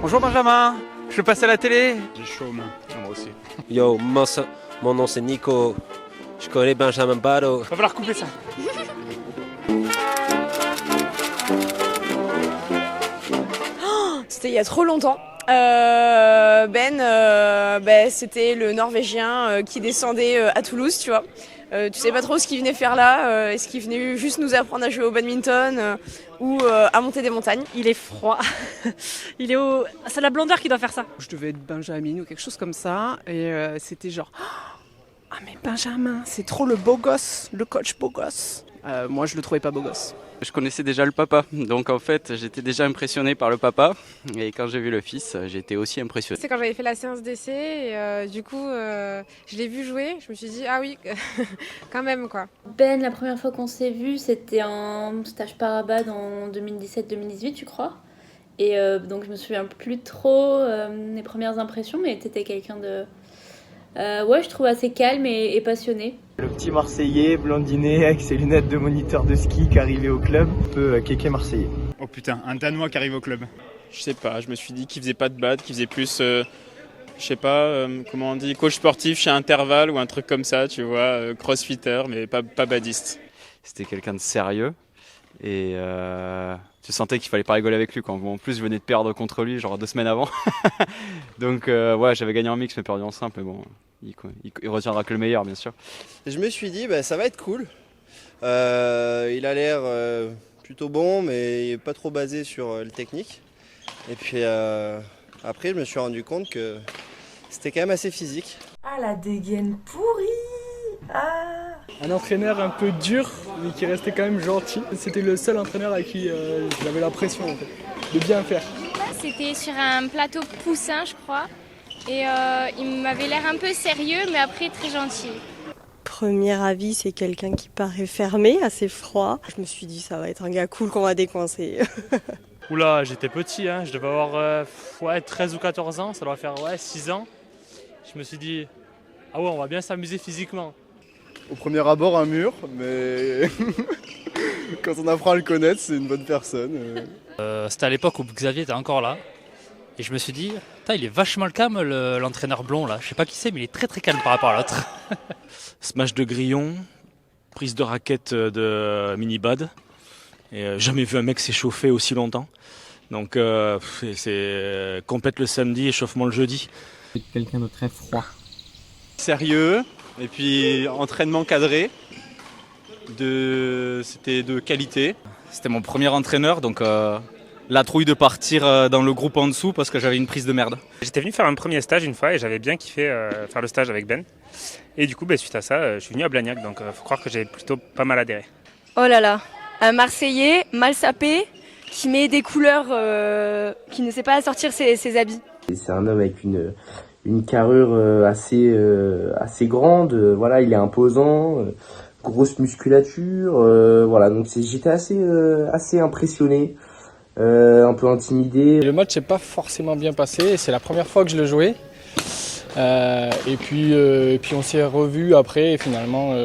Bonjour Benjamin, je passe à la télé. J'ai chaud, moi aussi. Yo, mon nom c'est Nico. Je connais Benjamin Bado. Va falloir couper ça. C'était il y a trop longtemps. C'était le Norvégien qui descendait à Toulouse, tu vois. Tu sais pas trop ce qu'il venait faire là. Est-ce qu'il venait juste nous apprendre à jouer au badminton ou à monter des montagnes? Il est froid. C'est la blondeur qui doit faire ça. Je devais être Benjamin ou quelque chose comme ça. Et c'était genre... Ah mais Benjamin, c'est trop le beau gosse, le coach beau gosse. Moi je le trouvais pas beau gosse. Je connaissais déjà le papa, donc en fait j'étais déjà impressionné par le papa. Et quand j'ai vu le fils, j'ai été aussi impressionné. C'est quand j'avais fait la séance d'essai et je l'ai vu jouer, je me suis dit ah oui, quand même quoi. Ben, la première fois qu'on s'est vu, c'était en stage Parabad en 2017-2018 je crois. Et donc je me souviens plus trop des premières impressions, mais t'étais quelqu'un de... je trouve assez calme et passionné. Le petit Marseillais, blondiné, avec ses lunettes de moniteur de ski qui arrivait au club, un peu kéké marseillais. Oh putain, un Danois qui arrive au club. Je sais pas, je me suis dit qu'il faisait pas de bad, qu'il faisait plus, je sais pas, comment on dit, coach sportif chez Interval ou un truc comme ça, tu vois, crossfitter, mais pas badiste. C'était quelqu'un de sérieux et tu sentais qu'il fallait pas rigoler avec lui quand en plus je venais de perdre contre lui genre 2 semaines avant. Donc j'avais gagné en mix mais perdu en simple, mais bon, il retiendra que le meilleur bien sûr. Et je me suis dit ça va être cool. Il a l'air plutôt bon mais pas trop basé sur le technique. Et puis après je me suis rendu compte que c'était quand même assez physique. Ah la dégaine pourrie. Un entraîneur un peu dur, mais qui restait quand même gentil. C'était le seul entraîneur à qui j'avais la pression en fait, de bien faire. C'était sur un plateau poussin, je crois. Et il m'avait l'air un peu sérieux, mais après très gentil. Premier avis, c'est quelqu'un qui paraît fermé, assez froid. Je me suis dit, ça va être un gars cool qu'on va décoincer. Oula, j'étais petit, je devais avoir 13 ou 14 ans, ça doit faire 6 ans. Je me suis dit, ah ouais, on va bien s'amuser physiquement. Au premier abord, un mur, mais quand on apprend à le connaître, c'est une bonne personne. C'était à l'époque où Xavier était encore là. Et je me suis dit, il est vachement calme l'entraîneur blond là. Je sais pas qui c'est, mais il est très très calme par rapport à l'autre. Smash de grillon, prise de raquette de mini-bad. Et jamais vu un mec s'échauffer aussi longtemps. Donc c'est complète le samedi, échauffement le jeudi. C'est quelqu'un de très froid. Sérieux. Et puis entraînement cadré, c'était de qualité. C'était mon premier entraîneur, donc la trouille de partir dans le groupe en dessous parce que j'avais une prise de merde. J'étais venu faire un premier stage une fois et j'avais bien kiffé faire le stage avec Ben. Et du coup, suite à ça, je suis venu à Blagnac, donc faut croire que j'ai plutôt pas mal adhéré. Oh là là, un Marseillais mal sapé qui met des couleurs, qui ne sait pas sortir ses habits. C'est un homme avec une carrure assez grande, voilà, il est imposant, grosse musculature, voilà, donc j'étais assez impressionné, un peu intimidé. Le match n'est pas forcément bien passé, c'est la première fois que je le jouais. Et puis on s'est revus après et finalement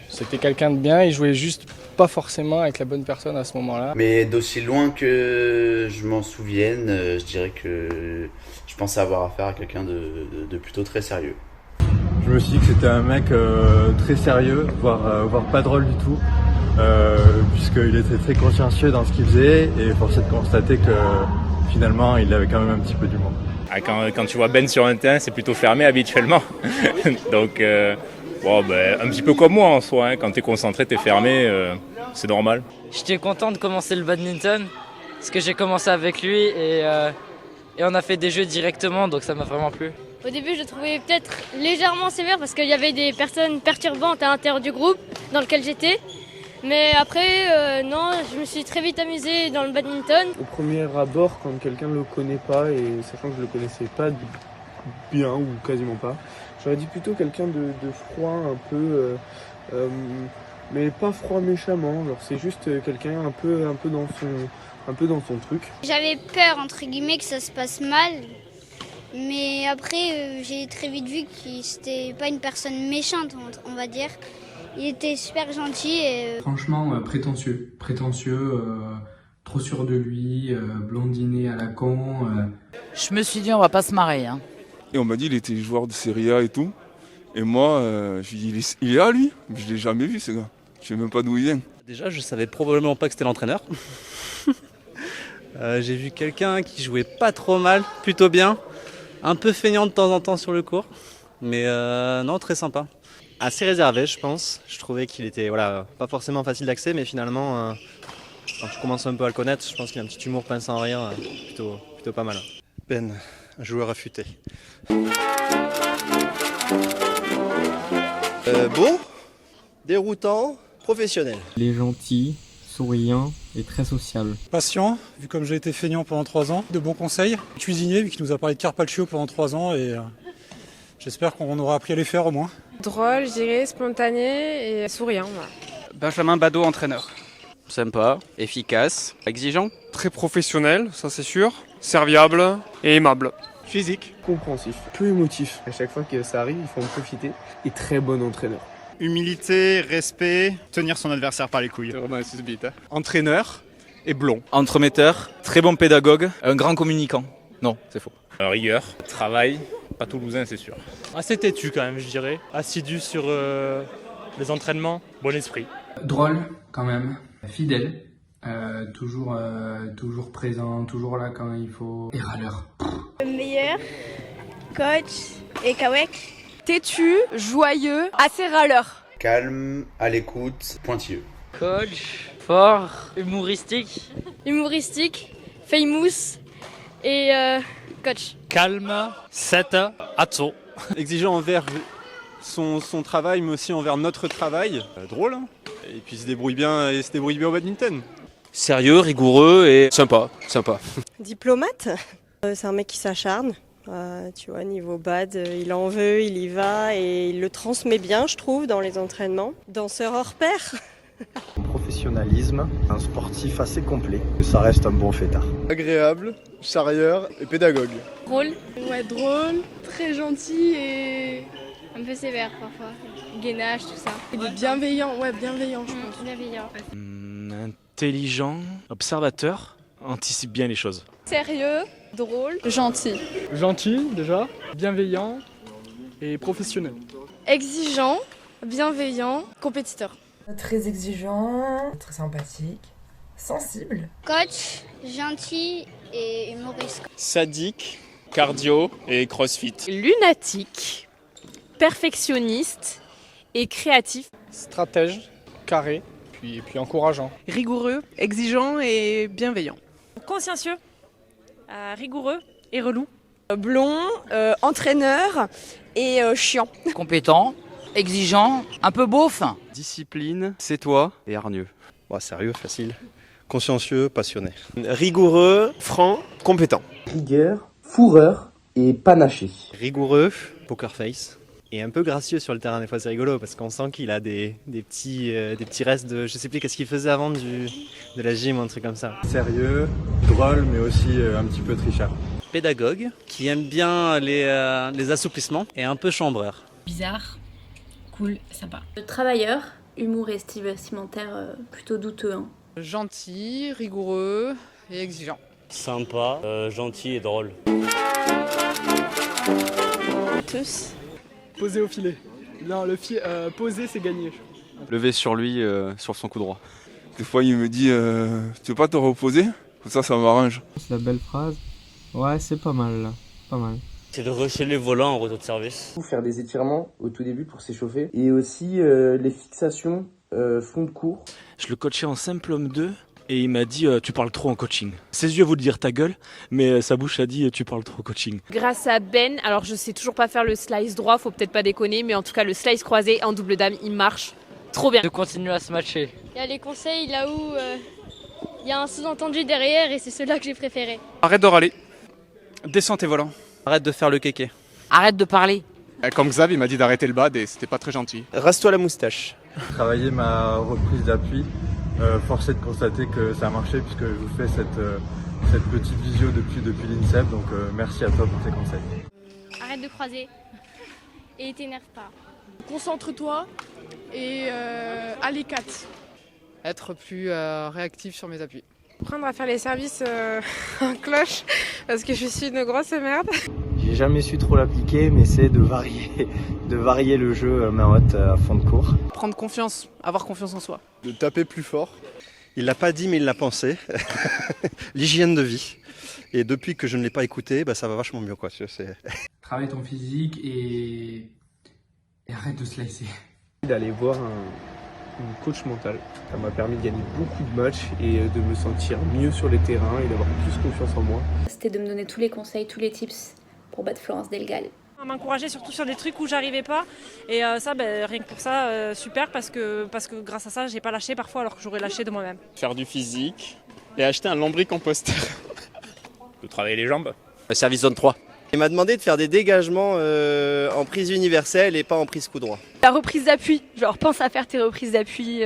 c'était quelqu'un de bien, il jouait juste pas forcément avec la bonne personne à ce moment-là. Mais d'aussi loin que je m'en souvienne, je dirais que je pensais avoir affaire à quelqu'un de plutôt très sérieux. Je me suis dit que c'était un mec très sérieux, voire pas drôle du tout, puisqu'il était très consciencieux dans ce qu'il faisait et force est de constater que finalement il avait quand même un petit peu d'humour. Quand tu vois Ben sur un terrain, c'est plutôt fermé habituellement. Donc, un petit peu comme moi en soi. Quand t'es concentré, t'es fermé, c'est normal. J'étais content de commencer le badminton, parce que j'ai commencé avec lui et on a fait des jeux directement, donc ça m'a vraiment plu. Au début, je trouvais peut-être légèrement sévère parce qu'il y avait des personnes perturbantes à l'intérieur du groupe dans lequel j'étais. Mais après, non, je me suis très vite amusée dans le badminton. Au premier abord, quand quelqu'un ne le connaît pas, et sachant que je ne le connaissais pas bien ou quasiment pas, j'aurais dit plutôt quelqu'un de froid, un peu, mais pas froid méchamment. Genre, c'est juste quelqu'un un peu dans son truc. J'avais peur, entre guillemets, que ça se passe mal. Mais après, j'ai très vite vu que c'était pas une personne méchante, on va dire. Il était super gentil. Et... Franchement, prétentieux, trop sûr de lui, blondinet à la con. Je me suis dit on va pas se marrer. Hein. Et on m'a dit il était joueur de Serie A et tout. Et moi, je lui ai dit il est là lui? Je l'ai jamais vu ce gars. Je sais même pas d'où il vient. Déjà, je savais probablement pas que c'était l'entraîneur. J'ai vu quelqu'un qui jouait pas trop mal, plutôt bien. Un peu feignant de temps en temps sur le court. Mais non, très sympa. Assez réservé, je pense. Je trouvais qu'il était pas forcément facile d'accès, mais finalement, quand tu commences un peu à le connaître, je pense qu'il a un petit humour pince sans rire, plutôt pas mal. Ben, un joueur affûté. Beau, déroutant, professionnel. Il est gentil, souriant et très sociable. Patient, vu comme j'ai été feignant pendant 3 ans. De bons conseils. Cuisinier, vu qu'il nous a parlé de carpaccio pendant 3 ans et j'espère qu'on aura appris à les faire au moins. Drôle, je dirais, spontané et souriant. Voilà. Benjamin Badeau, entraîneur. Sympa, efficace, exigeant. Très professionnel, ça c'est sûr. Serviable et aimable. Physique, compréhensif, peu émotif. À chaque fois que ça arrive, il faut en profiter. Et très bon entraîneur. Humilité, respect, tenir son adversaire par les couilles. Entraîneur et blond. Entremetteur, très bon pédagogue, un grand communicant. Non, c'est faux. Rigueur, travail, pas toulousain c'est sûr. Assez têtu quand même, je dirais. Assidu sur les entraînements, bon esprit. Drôle quand même, fidèle, toujours présent, toujours là quand il faut. Et râleur. Meilleur, coach et Kawek. Têtu, joyeux, assez râleur. Calme, à l'écoute, pointilleux. Coach, fort, humoristique. Humoristique, famous et coach. Calme, 7, atso. Exigeant envers son travail, mais aussi envers notre travail. Drôle, hein. Et puis il se débrouille bien au badminton. Sérieux, rigoureux et sympa. Diplomate, c'est un mec qui s'acharne. Tu vois, niveau bad, il en veut, il y va et il le transmet bien, je trouve, dans les entraînements. Danseur hors pair. Professionnalisme, un sportif assez complet. Ça reste un bon fêtard. Agréable, charrieur et pédagogue. Drôle. Ouais, drôle, très gentil et Un peu sévère parfois. Gainage, tout ça. il est bienveillant, bienveillant, je pense. Bienveillant. Intelligent, observateur, anticipe bien les choses. Sérieux, drôle, gentil. Gentil déjà, bienveillant et professionnel. Exigeant, bienveillant, compétiteur. Très exigeant, très sympathique, sensible. Coach, gentil et humoriste. Sadique, cardio et crossfit. Lunatique, perfectionniste et créatif. Stratège, carré, puis encourageant. Rigoureux, exigeant et bienveillant. Consciencieux, rigoureux et relou. Blond, entraîneur et chiant. Compétent, exigeant, un peu beauf. Discipline, c'est toi et hargneux. Sérieux, facile. Consciencieux, passionné. Rigoureux, franc, compétent. Rigueur, fourreur et panaché. Rigoureux, poker face. Et un peu gracieux sur le terrain, des fois c'est rigolo parce qu'on sent qu'il a des petits restes de... Je sais plus qu'est-ce qu'il faisait avant de la gym ou un truc comme ça. Sérieux, drôle, mais aussi un petit peu trichard. Pédagogue, qui aime bien les assouplissements et un peu chambreur. Bizarre, cool, sympa. Travailleur, humour et style vestimentaire plutôt douteux. Hein. Gentil, rigoureux et exigeant. Sympa, gentil et drôle. Tous. Posé au filet. Non, poser c'est gagné. Lever sur lui, sur son coup droit. Des fois, il me dit tu veux pas te reposer? Ça m'arrange. C'est la belle phrase. Ouais, c'est pas mal là. Pas mal. C'est de rusher les volants en retour de service. Faire des étirements au tout début pour s'échauffer. Et aussi les fixations fond de cours. Je le coachais en simple homme 2 et il m'a dit tu parles trop en coaching. Ses yeux voulaient dire ta gueule, mais sa bouche a dit tu parles trop en coaching. Grâce à Ben, alors je sais toujours pas faire le slice droit, faut peut-être pas déconner, mais en tout cas le slice croisé en double dame, il marche trop bien. De continuer à se matcher. Il y a les conseils là où il y a un sous-entendu derrière et c'est ceux-là que j'ai préféré. Arrête de râler. Descends tes volants. Arrête de faire le kéké. Arrête de parler. Comme Xav, il m'a dit d'arrêter le bad et c'était pas très gentil. Rase-toi la moustache. Travailler ma reprise d'appui, force est de constater que ça a marché puisque je vous fais cette petite visio depuis l'INSEP, donc merci à toi pour tes conseils. Arrête de croiser et t'énerve pas. Concentre-toi et à l'écart. Être plus réactif sur mes appuis. Apprendre à faire les services en cloche parce que je suis une grosse merde. J'ai jamais su trop l'appliquer, mais c'est de varier le jeu main haute à fond de cours. Prendre confiance, avoir confiance en soi. De taper plus fort. Il l'a pas dit, mais il l'a pensé. L'hygiène de vie. Et depuis que je ne l'ai pas écouté, ça va vachement mieux, quoi. Travaille ton physique et arrête de se laisser. D'aller voir une coach mentale. Ça m'a permis de gagner beaucoup de matchs et de me sentir mieux sur les terrains et d'avoir plus confiance en moi. C'était de me donner tous les conseils, tous les tips pour battre Florence Delgado. M'encourager surtout sur des trucs où j'arrivais pas et ça rien que pour ça super parce que grâce à ça j'ai pas lâché parfois alors que j'aurais lâché de moi-même. Faire du physique et acheter un lombricomposteur. De travailler les jambes. Service zone 3. Il m'a demandé de faire des dégagements en prise universelle et pas en prise coup droit. La reprise d'appui, genre pense à faire tes reprises d'appui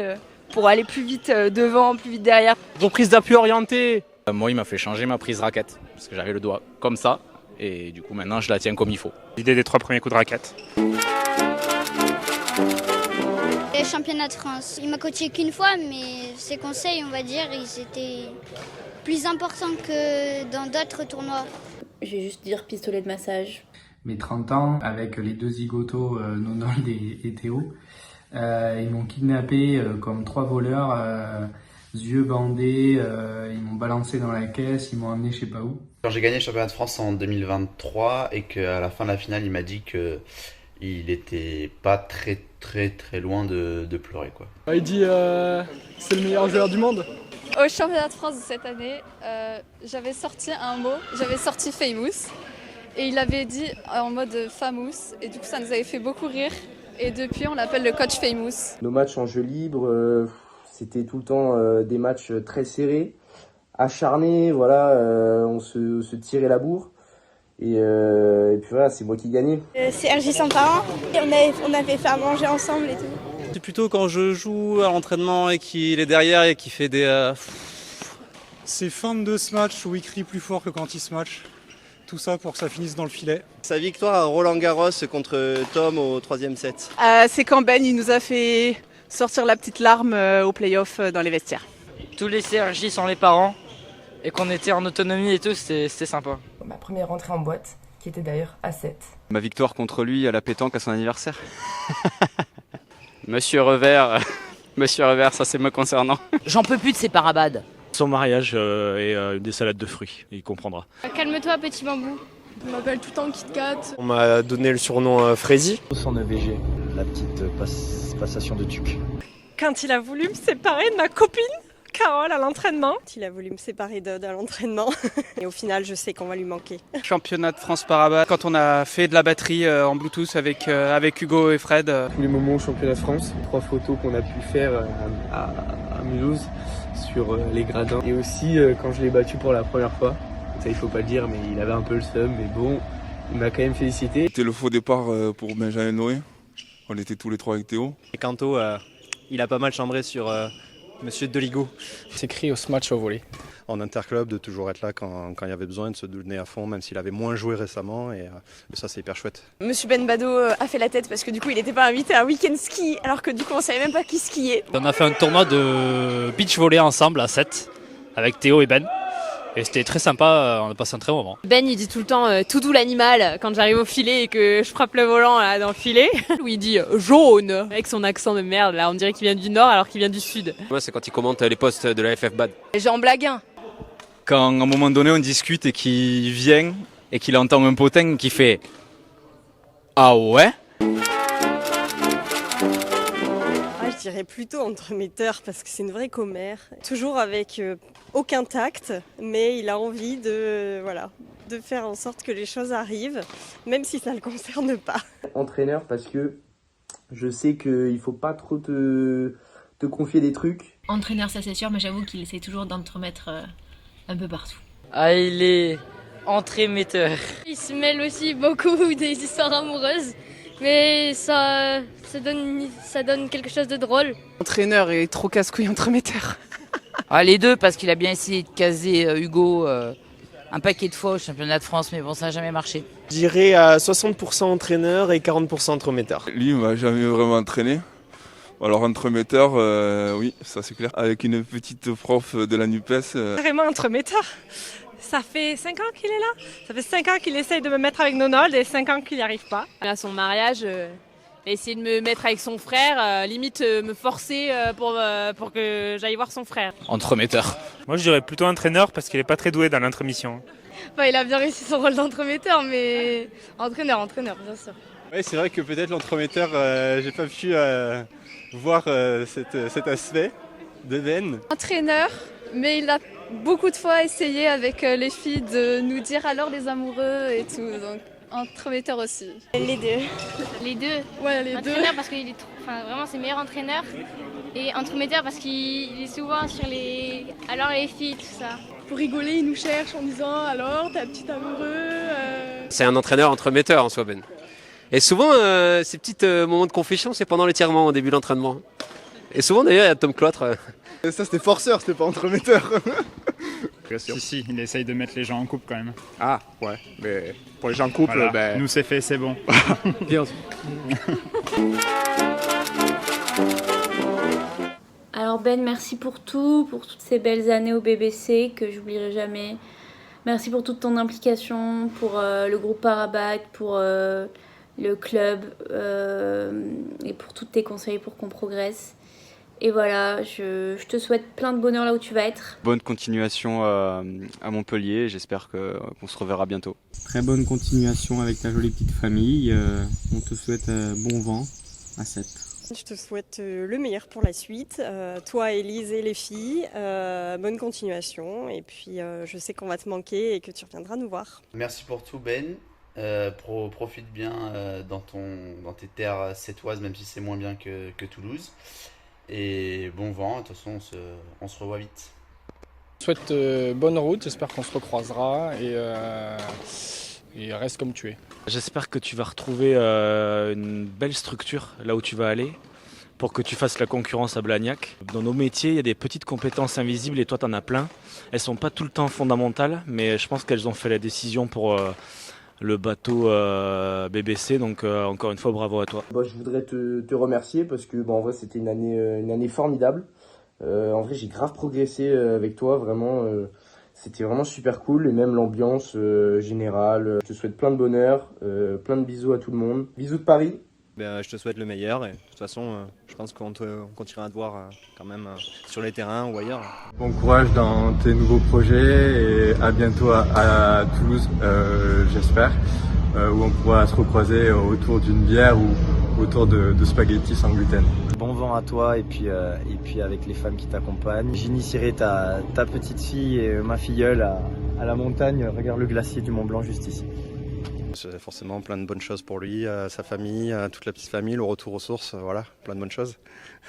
pour aller plus vite devant, plus vite derrière. Reprise d'appui orientée. Moi, il m'a fait changer ma prise raquette parce que j'avais le doigt comme ça et du coup maintenant je la tiens comme il faut. L'idée des 3 premiers coups de raquette. Les championnats de France, il m'a coaché qu'une fois, mais ses conseils, on va dire, ils étaient plus importants que dans d'autres tournois. Je vais juste dire pistolet de massage. Mes 30 ans, avec les deux zigotos, Nonald et Théo, ils m'ont kidnappé comme 3 voleurs, yeux bandés, ils m'ont balancé dans la caisse, ils m'ont emmené je sais pas où. Quand j'ai gagné le championnat de France en 2023 et qu'à la fin de la finale, il m'a dit qu'il était pas très loin de pleurer, quoi. Il dit c'est le meilleur joueur du monde. Au championnat de France de cette année, j'avais sorti un mot, j'avais sorti famous et il avait dit en mode famous et du coup ça nous avait fait beaucoup rire et depuis on l'appelle le coach famous. Nos matchs en jeu libre, c'était tout le temps des matchs très serrés, acharnés, voilà, on se tirait la bourre. Et puis voilà, c'est moi qui gagnais. C'est RJ Samparin, on avait fait à manger ensemble et tout. C'est plutôt quand je joue à l'entraînement et qu'il est derrière et qu'il fait des... Ces fins de ce match où il crie plus fort que quand il se match. Tout ça pour que ça finisse dans le filet. Sa victoire à Roland-Garros contre Tom au 3e set. C'est quand Ben il nous a fait sortir la petite larme au play-off dans les vestiaires. Tous les CRJ sont les parents et qu'on était en autonomie et tout, c'était sympa. Ma première entrée en boîte, qui était d'ailleurs à 7. Ma victoire contre lui à la pétanque à son anniversaire. Monsieur Revers, ça c'est me concernant. J'en peux plus de ces parabades. Son mariage et des salades de fruits, il comprendra. Calme-toi, petit bambou. On m'appelle tout le temps Kit Kat. On m'a donné le surnom Frézy. Son EVG, la petite passation de tuque. Quand il a voulu me séparer de ma copine Carole à l'entraînement. Il a voulu me séparer d'Aude à l'entraînement et au final je sais qu'on va lui manquer. Championnat de France Parabad, quand on a fait de la batterie en Bluetooth avec Hugo et Fred. Tous les moments au championnat de France, 3 photos qu'on a pu faire à Mulhouse sur les gradins. Et aussi quand je l'ai battu pour la première fois, ça il faut pas le dire mais il avait un peu le seum, mais bon, il m'a quand même félicité. C'était le faux départ pour Benjamin Noé, on était tous les 3 avec Théo. Et Canto, il a pas mal chambré sur Monsieur Deligo. C'est écrit au match au volley. En interclub, de toujours être là quand il y avait besoin, de se donner à fond, même s'il avait moins joué récemment. Et ça, c'est hyper chouette. Monsieur Ben Bado a fait la tête parce que du coup, il n'était pas invité à un week-end ski, alors que du coup, on savait même pas qui skiait. On a fait un tournoi de beach volley ensemble à 7 avec Théo et Ben. Et c'était très sympa, on a passé un très bon moment. Ben il dit tout le temps tout doux l'animal quand j'arrive au filet et que je frappe le volant là, dans le filet. Où il dit jaune avec son accent de merde là, on dirait qu'il vient du nord alors qu'il vient du sud. Ouais, c'est quand il commente les posts de la FF Bad. J'en blague un. Quand à un moment donné on discute et qu'il vient et qu'il entend un potin qui fait ah ouais. Je dirais plutôt entremetteur parce que c'est une vraie commère. Toujours avec aucun tact, mais il a envie de faire en sorte que les choses arrivent, même si ça ne le concerne pas. Entraîneur parce que je sais qu'il faut pas trop te confier des trucs. Entraîneur, ça c'est sûr, mais j'avoue qu'il essaie toujours d'entremettre un peu partout. Ah, il est entremetteur. Il se mêle aussi beaucoup des histoires amoureuses. Mais ça donne quelque chose de drôle. L'entraîneur est trop casse-couille entremetteur. Ah, les deux, parce qu'il a bien essayé de caser Hugo un paquet de fois au championnat de France, mais bon, ça n'a jamais marché. Je dirais à 60% entraîneur et 40% entremetteur. Lui, il m'a jamais vraiment entraîné. Alors entremetteur, oui, ça c'est clair. Avec une petite prof de la NUPES. Vraiment entremetteur. Ça fait 5 ans qu'il est là. Ça fait 5 ans qu'il essaye de me mettre avec Nonold et 5 ans qu'il n'y arrive pas. À son mariage, il a essayé de me mettre avec son frère, limite me forcer pour que j'aille voir son frère. Entremetteur. Moi je dirais plutôt entraîneur parce qu'il n'est pas très doué dans l'entremission. Enfin, il a bien réussi son rôle d'entremetteur, mais entraîneur, bien sûr. Oui, c'est vrai que peut-être l'entremetteur, j'ai pas pu voir cet aspect de Ben. Entraîneur, mais il a beaucoup de fois essayé avec les filles de nous dire alors les amoureux et tout. Donc entremetteur aussi. Les deux. Les deux. Ouais, les deux. Entraîneur parce qu'il est vraiment c'est le meilleur entraîneur. Et entremetteur parce qu'il est souvent sur les... Alors les filles, tout ça. Pour rigoler, il nous cherche en disant alors ta petite amoureux. C'est un entraîneur entremetteur en soi, Ben. Et souvent, ces petits moments de confession, c'est pendant l'étirement au début de l'entraînement. Et souvent d'ailleurs, il y a Tom Cloître. Ça c'était forceur, c'était pas entremetteur. Si, il essaye de mettre les gens en couple quand même. Ah, ouais, mais pour les gens en couple, voilà. ben... Nous c'est fait, c'est bon. Bien. Alors Ben, merci pour tout, pour toutes ces belles années au BBC que j'oublierai jamais. Merci pour toute ton implication, pour le groupe Parabat, pour le club et pour tous tes conseils pour qu'on progresse. Et voilà, je te souhaite plein de bonheur là où tu vas être. Bonne continuation à Montpellier, j'espère qu'on se reverra bientôt. Très bonne continuation avec ta jolie petite famille, on te souhaite bon vent à 7. Je te souhaite le meilleur pour la suite, toi Élise et les filles, bonne continuation et puis je sais qu'on va te manquer et que tu reviendras nous voir. Merci pour tout Ben, profite bien dans tes terres sétoises même si c'est moins bien que Toulouse et bon vent, de toute façon on se revoit vite. Je souhaite bonne route, j'espère qu'on se recroisera et reste comme tu es. J'espère que tu vas retrouver une belle structure là où tu vas aller pour que tu fasses la concurrence à Blagnac. Dans nos métiers, il y a des petites compétences invisibles et toi tu en as plein. Elles sont pas tout le temps fondamentales, mais je pense qu'elles ont fait la décision pour le bateau BBC, donc encore une fois bravo à toi. Je voudrais te remercier parce que en vrai c'était une année formidable. En vrai j'ai grave progressé avec toi, vraiment. C'était vraiment super cool et même l'ambiance générale. Je te souhaite plein de bonheur, plein de bisous à tout le monde. Bisous de Paris. Je te souhaite le meilleur et de toute façon je pense qu'on continuera à te voir quand même sur les terrains ou ailleurs. Bon courage dans tes nouveaux projets et à bientôt à Toulouse, j'espère, où on pourra se recroiser autour d'une bière ou autour de spaghettis sans gluten. Bon vent à toi et puis avec les femmes qui t'accompagnent. J'initierai ta petite fille et ma filleule à la montagne. Regarde le glacier du Mont Blanc juste ici. C'est forcément plein de bonnes choses pour lui, sa famille, toute la petite famille, le retour aux sources, voilà, plein de bonnes choses.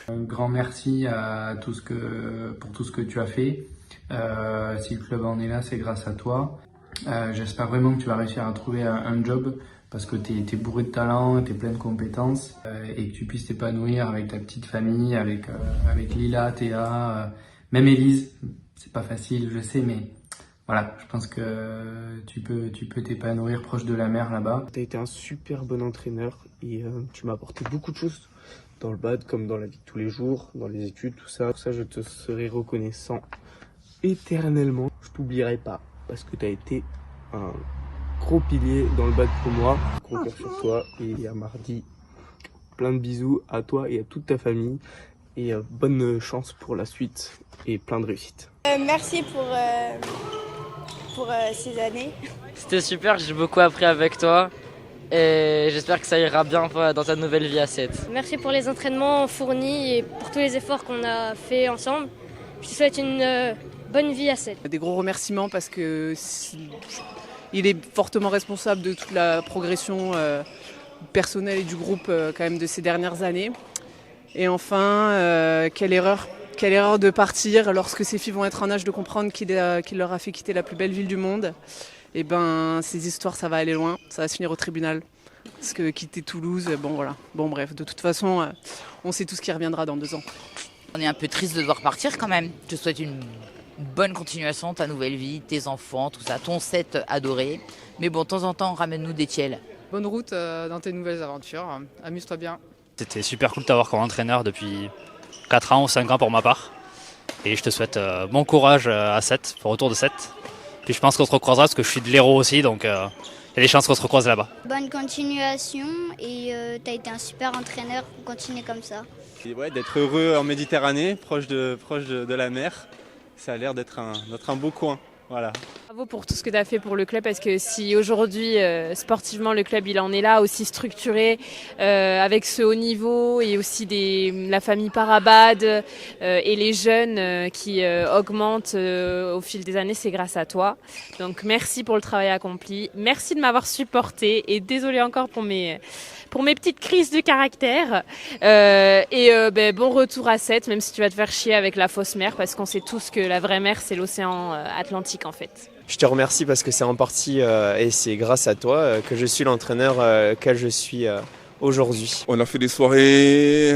Un grand merci pour tout ce que tu as fait. Si le club en est là, c'est grâce à toi. J'espère vraiment que tu vas réussir à trouver un job parce que tu es bourré de talent, tu es plein de compétences et que tu puisses t'épanouir avec ta petite famille, avec Lila, Théa, même Élise. C'est pas facile, je sais, mais voilà, je pense que tu peux t'épanouir proche de la mer là-bas. Tu as été un super bon entraîneur et tu m'as apporté beaucoup de choses dans le bad comme dans la vie de tous les jours, dans les études, tout ça. Pour ça, je te serai reconnaissant éternellement. Je t'oublierai pas parce que tu as été un gros pilier dans le bad pour moi. Gros cœur sur toi et à mardi, plein de bisous à toi et à toute ta famille et bonne chance pour la suite et plein de réussite. Merci pour ces années. C'était super, j'ai beaucoup appris avec toi et j'espère que ça ira bien dans ta nouvelle vie à 7. Merci pour les entraînements fournis et pour tous les efforts qu'on a fait ensemble. Je te souhaite une bonne vie à 7. Des gros remerciements parce que il est fortement responsable de toute la progression personnelle et du groupe quand même de ces dernières années. Et enfin, quelle erreur de partir lorsque ces filles vont être en âge de comprendre qu'il leur a fait quitter la plus belle ville du monde. Et ces histoires, ça va aller loin, ça va se finir au tribunal. Parce que quitter Toulouse, bon bref, de toute façon, on sait tout ce qui reviendra dans 2 ans. On est un peu triste de devoir partir quand même. Je te souhaite une bonne continuation, ta nouvelle vie, tes enfants, tout ça, ton set adoré. Mais bon, de temps en temps, ramène-nous des tiels. Bonne route dans tes nouvelles aventures, amuse-toi bien. C'était super cool de t'avoir comme entraîneur depuis 4 ans ou 5 ans pour ma part. Et je te souhaite bon courage à 7, pour retour de 7. Puis je pense qu'on se recroisera parce que je suis de l'Hérault aussi, donc il y a des chances qu'on se recroise là-bas. Bonne continuation et tu as été un super entraîneur pour continuer comme ça. Et ouais, d'être heureux en Méditerranée, proche de la mer, ça a l'air d'être un beau coin. Voilà. Bravo pour tout ce que tu as fait pour le club, parce que si aujourd'hui sportivement le club il en est là, aussi structuré, avec ce haut niveau et aussi la famille Parabad et les jeunes qui augmentent au fil des années, c'est grâce à toi. Donc merci pour le travail accompli, merci de m'avoir supporté et désolé encore pour mes petites crises de caractère. Bon retour à 7, même si tu vas te faire chier avec la fausse mer, parce qu'on sait tous que la vraie mer, c'est l'océan Atlantique en fait. Je te remercie parce que c'est en partie et c'est grâce à toi que je suis l'entraîneur que je suis aujourd'hui. On a fait des soirées,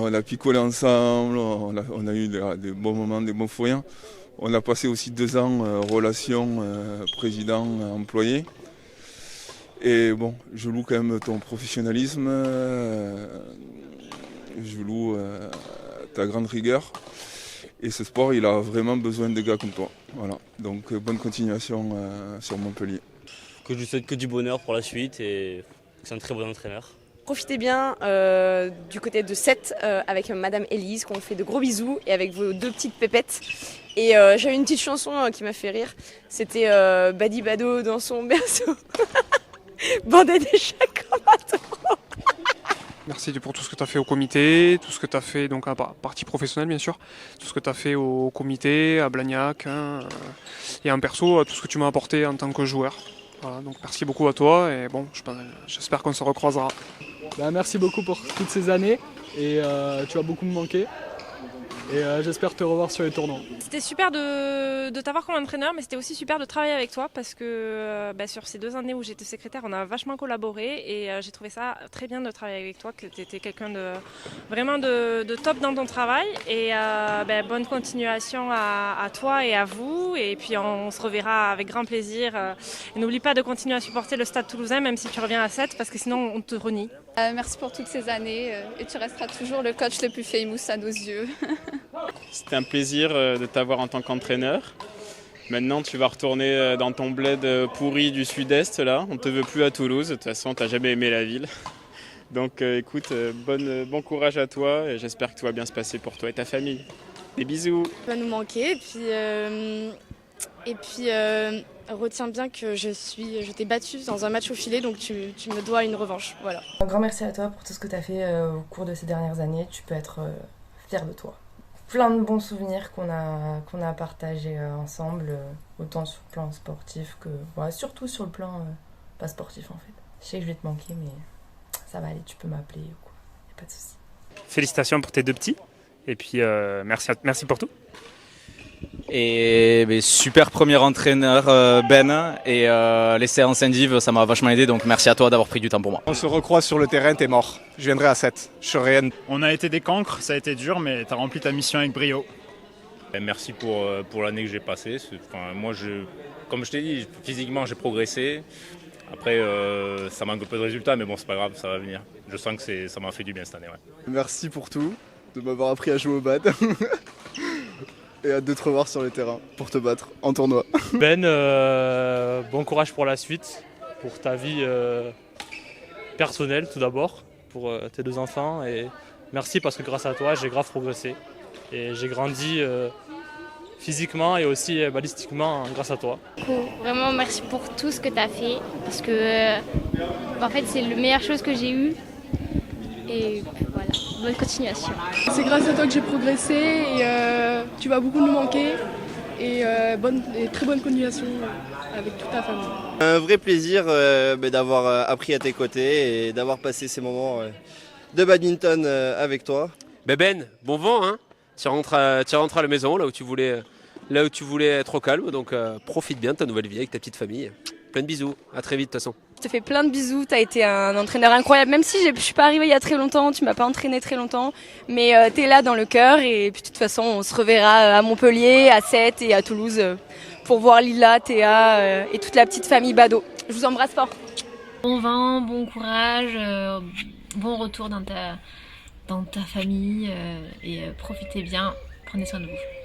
on a picolé ensemble, on a eu des bons moments, des bons fous rires. On a passé aussi 2 ans relation président-employé. Et bon, je loue quand même ton professionnalisme, je loue ta grande rigueur. Et ce sport, il a vraiment besoin de gars comme toi. Voilà. Donc bonne continuation sur Montpellier. Que je lui souhaite que du bonheur pour la suite et que c'est un très bon entraîneur. Profitez bien du côté de 7 avec Madame Élise, qu'on fait de gros bisous, et avec vos 2 petites pépettes. Et j'ai une petite chanson qui m'a fait rire, c'était Badi Bado dans son berceau. Bandé d'échecs comme un taureau. Merci pour tout ce que tu as fait au comité, tout ce que tu as fait donc à partie professionnelle bien sûr, tout ce que tu as fait au comité, à Blagnac, et en perso, tout ce que tu m'as apporté en tant que joueur. Voilà, donc merci beaucoup à toi et bon, j'espère qu'on se recroisera. Merci beaucoup pour toutes ces années et tu vas beaucoup me manquer. Et j'espère te revoir sur les tournois. C'était super de t'avoir comme entraîneur, mais c'était aussi super de travailler avec toi parce que sur ces 2 années où j'étais secrétaire, on a vachement collaboré et j'ai trouvé ça très bien de travailler avec toi, que tu étais quelqu'un vraiment de top dans ton travail. Et bonne continuation à toi et à vous. Et puis on se reverra avec grand plaisir. Et n'oublie pas de continuer à supporter le Stade Toulousain, même si tu reviens à 7, parce que sinon on te renie. Merci pour toutes ces années et tu resteras toujours le coach le plus famous à nos yeux. C'était un plaisir de t'avoir en tant qu'entraîneur. Maintenant, tu vas retourner dans ton bled pourri du sud-est, là. On ne te veut plus à Toulouse. De toute façon, tu n'as jamais aimé la ville. Donc, écoute, bon courage à toi et j'espère que tout va bien se passer pour toi et ta famille. Des bisous. Ça va nous manquer et puis retiens bien que je t'ai battue dans un match au filet, donc tu me dois une revanche. Voilà. Un grand merci à toi pour tout ce que tu as fait au cours de ces dernières années. Tu peux être fier de toi. Plein de bons souvenirs qu'on a partagés ensemble, autant sur le plan sportif que surtout sur le plan pas sportif en fait. Je sais que je vais te manquer, mais ça va aller, tu peux m'appeler ou quoi, y a pas de souci. Félicitations pour tes 2 petits et puis merci pour tout. Et super premier entraîneur Ben et les séances indives ça m'a vachement aidé, donc merci à toi d'avoir pris du temps pour moi. On se recroise sur le terrain, t'es mort. Je viendrai à 7. Je serai... On a été des cancres, ça a été dur, mais tu as rempli ta mission avec brio. Merci pour l'année que j'ai passée. Moi, comme je t'ai dit, physiquement j'ai progressé. Après, ça manque un peu de résultats, mais bon, c'est pas grave, ça va venir. Je sens que ça m'a fait du bien cette année. Ouais. Merci pour tout, de m'avoir appris à jouer au bad. Et hâte de te revoir sur les terrains pour te battre en tournoi. Ben, bon courage pour la suite, pour ta vie personnelle tout d'abord, pour tes 2 enfants. Et merci parce que grâce à toi, j'ai grave progressé. Et j'ai grandi physiquement et aussi balistiquement grâce à toi. Vraiment, merci pour tout ce que tu as fait, parce que en fait, c'est la meilleure chose que j'ai eue. Et voilà, bonne continuation. C'est grâce à toi que j'ai progressé et tu vas beaucoup nous manquer. Et très bonne continuation avec toute ta famille. Un vrai plaisir d'avoir appris à tes côtés et d'avoir passé ces moments de badminton avec toi. Ben, bon vent, hein. Tu rentres à la maison, là où tu voulais être au calme. Donc profite bien de ta nouvelle vie avec ta petite famille. Plein de bisous, à très vite de toute façon. Je te fais plein de bisous, t'as été un entraîneur incroyable, même si je suis pas arrivée il y a très longtemps, tu m'as pas entraîné très longtemps, mais t'es là dans le cœur et puis de toute façon on se reverra à Montpellier, à 7 et à Toulouse pour voir Lila, Théa et toute la petite famille Bado. Je vous embrasse fort. Bon vent, bon courage, bon retour dans ta famille et profitez bien, prenez soin de vous.